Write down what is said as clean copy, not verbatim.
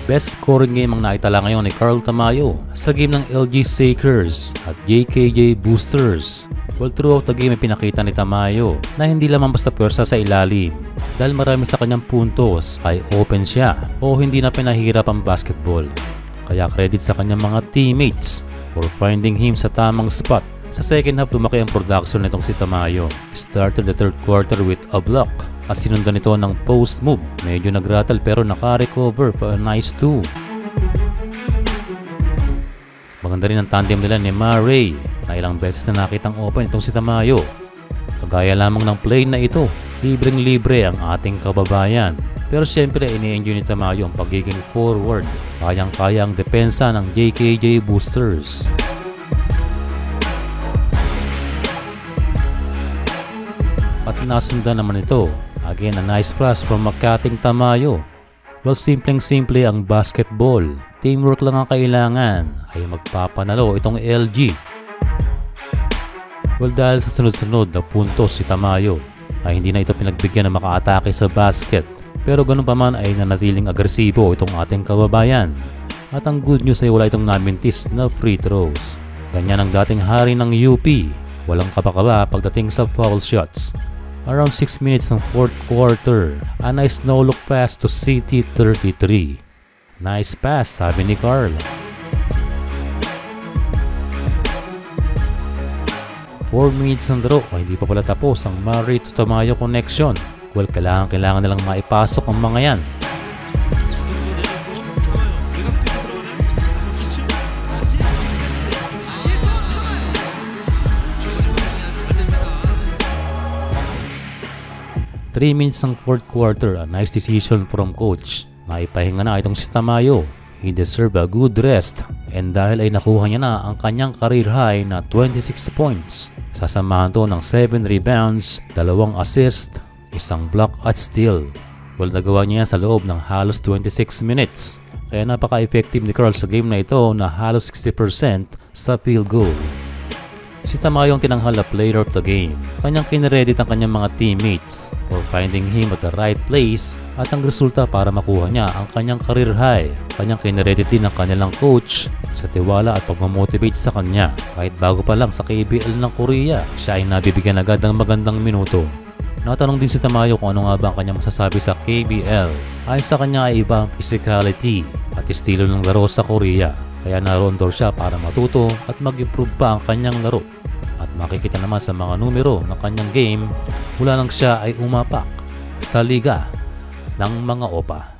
Best scoring game ang naitala ngayon ni Carl Tamayo sa game ng LG Sakers at JKJ Boosters. Well, throughout the game ay pinakita ni Tamayo na hindi lamang basta pwersa sa ilalim. Dahil marami sa kanyang puntos ay open siya o hindi na pinahirap ang basketball. Kaya credit sa kanyang mga teammates for finding him sa tamang spot. Sa second half, lumaki ang production nitong si Tamayo. Started the third quarter with a block at sinundan nito ng post move. Medyo nagrattle pero naka-recover for a nice 2. Maganda rin ang tandem nila ni Murray na ilang beses na nakitang open itong si Tamayo. Kagaya lamang ng play na ito, libreng-libre ang ating kababayan. Pero syempre ini-enjoy ni Tamayo ang pagiging forward. Kayang-kaya ang depensa ng JKJ Boosters. At nasundan naman ito. Again, a nice pass from Makating Tamayo. Well, simpleng-simple ang basketball. Teamwork lang ang kailangan ay magpapanalo itong LG. Well, dahil sa sunod-sunod na puntos si Tamayo ay hindi na ito pinagbigyan na makaatake sa basket. Pero ganun pa man ay nanatiling agresibo itong ating kababayan. At ang good news ay wala itong namintis na free throws. Ganyan ang dating hari ng UP. Walang kapakaba pagdating sa foul shots. Around 6 minutes ng fourth quarter, a nice no-look pass to CT33. Nice pass, sabi ni Carl. 4 minutes ng laro ay hindi pa pala tapos ang Murray to Tamayo connection. Well, kailangan nilang maipasok ang mga yan. Three minutes ng fourth quarter, a nice decision from coach. Maipahinga na itong si Tamayo. He deserve a good rest. And dahil ay nakuha niya na ang kanyang career high na 26 points. Sasamahan to ng 7 rebounds, 2 assists, 1 block at steal. Well, nagawa niya sa loob ng halos 26 minutes. Kaya napaka-effective ni Carl sa game na ito na halos 60% sa field goal. Si Tamayo ang tinanghal na player of the game. Kanyang kinredit ang kanyang mga teammates for finding him at the right place at ang resulta para makuha niya ang kanyang career high. Kanyang kinredit din ang kanilang coach sa tiwala at pagmamotivate sa kanya. Kahit bago pa lang sa KBL ng Korea, siya ay nabibigyan agad ng magandang minuto. Natanong din si Tamayo kung ano nga ba ang kanyang masasabi sa KBL. Ayon sa kanya ay iba ang physicality at estilo ng laro sa Korea. Kaya naroon daw siya para matuto at mag-improve pa ang kanyang laro. At makikita naman sa mga numero ng kanyang game, mula nang siya ay umapak sa liga ng mga OPA.